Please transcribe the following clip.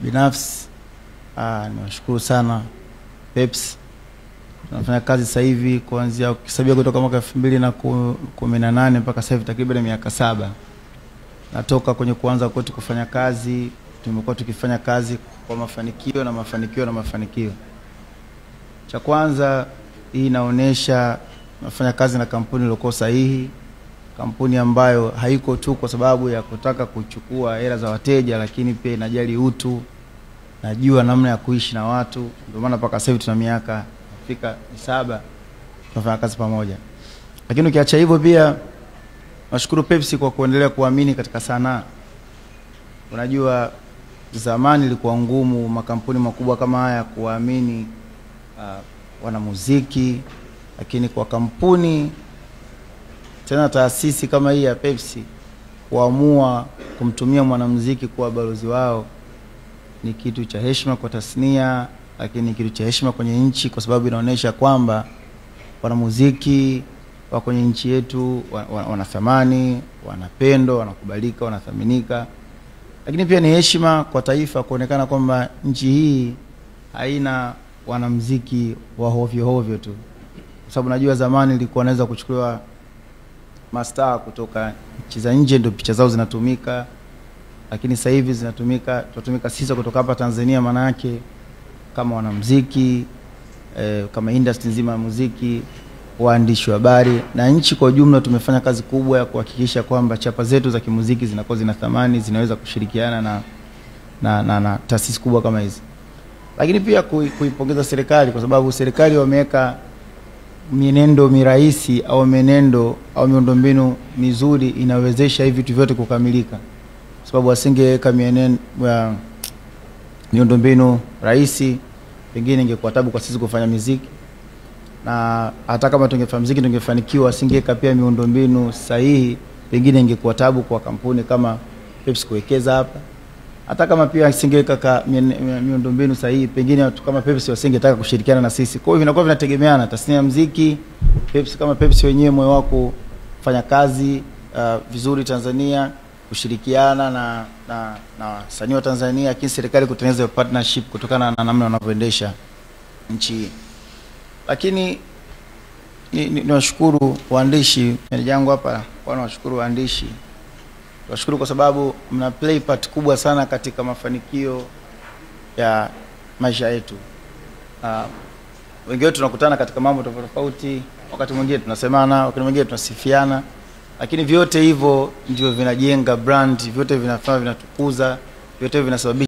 Binafsi niwashukuru sana Pepsi. Tunafanya kazi sasa hivi kuanzia ukisabia kutoka mwaka 2018 mpaka sasa hivi takriban miaka 7. Natoka kwenye kuanza kwetu kufanya kazi, tumekuwa tukifanya kazi kwa mafanikio na mafanikio. Cha kwanza, hii inaonesha nafanya kazi na kampuni iliyokuwa sahihi, kampuni ambayo haiko tu kwa sababu ya kutaka kuchukua hela za wateja, lakini pia inajali utu, najua namna ya kuishi na watu. Ndio maana mpaka sasa hivi tuna miaka fika 7 tunafanya kazi pamoja. Lakini ukiacha hivyo, pia nashukuru Pepsi kwa kuendelea kuamini katika sanaa. Unajua zamani ilikuwa ngumu makampuni makubwa kama haya kuamini wanamuziki, lakini kwa kampuni tena taasisi kama hii ya Pepsi kuamua kumtumia mwanamuziki kuwa balozi wao ni kitu cha heshima kwa tasnia, lakini kitu cha heshima kwenye nchi, kwa sababu inaonyesha kwamba wanamuziki wa kwenye nchi yetu wanathamani, wanapendwa, wanakubalika, wanathaminika. Lakini pia ni heshima kwa taifa kuonekana kwamba nchi hii haina wanamuziki wa hovyo tu. Kwa sababu najua zamani ilikuwa wanaweza kuchukuliwa mastaa kutoka nchi za nje ndio picha zao zinatumika, lakini sasa hivi tunatumika sisi kutoka hapa Tanzania, maana yake kama wanamuziki, kama industry nzima ya muziki, waandishi wa habari na nchi kwa ujumla. Tumefanya kazi kubwa ya kuhakikisha kwamba chapa zetu za kimuziki zinakuwa zina thamani, zinaweza kushirikiana na taasisi kubwa kama hizi. Lakini pia kuipongeza serikali, kwa sababu serikali wameweka mienendo mirahisi au miundombinu mizuri inawezesha hivi vitu vyote kukamilika. Kwa sababu wasingeweka miundombinu rahisi, pengine ingekuwa tabu kwa sisi kufanya muziki, na hata kama tungefanya muziki tungefanikiwa, wasingeweka pia miundombinu sahihi, pengine ingekuwa tabu kwa kampuni kama Pepsi kuwekeza hapa. Hata kama pia asingeweka miundombinu sahihi, pengine watu kama Pepsi wasingetaka kushirikiana na sisi. Kwa hiyo vinakuwa vinategemeana, tasnia ya muziki, Pepsi kama Pepsi wenyewe moyo wako kufanya kazi vizuri Tanzania, kushirikiana na wasanii wa Tanzania, lakini serikali kutengeneza partnership kutokana na namna wanavyoendesha nchi. Lakini niwashukuru waandishi, jangu hapa nawashukuru waandishi. Tunashukuru kwa sababu mna play part kubwa sana katika mafanikio ya maisha yetu. Wengi wetu tunakutana katika mambo tofauti, wakati mwingine tunasemana, wakati mwingine tunasifiana, lakini vyote hivyo ndio vinajenga brand, vyote vinafanya vinatukuza, vyote vinasababisha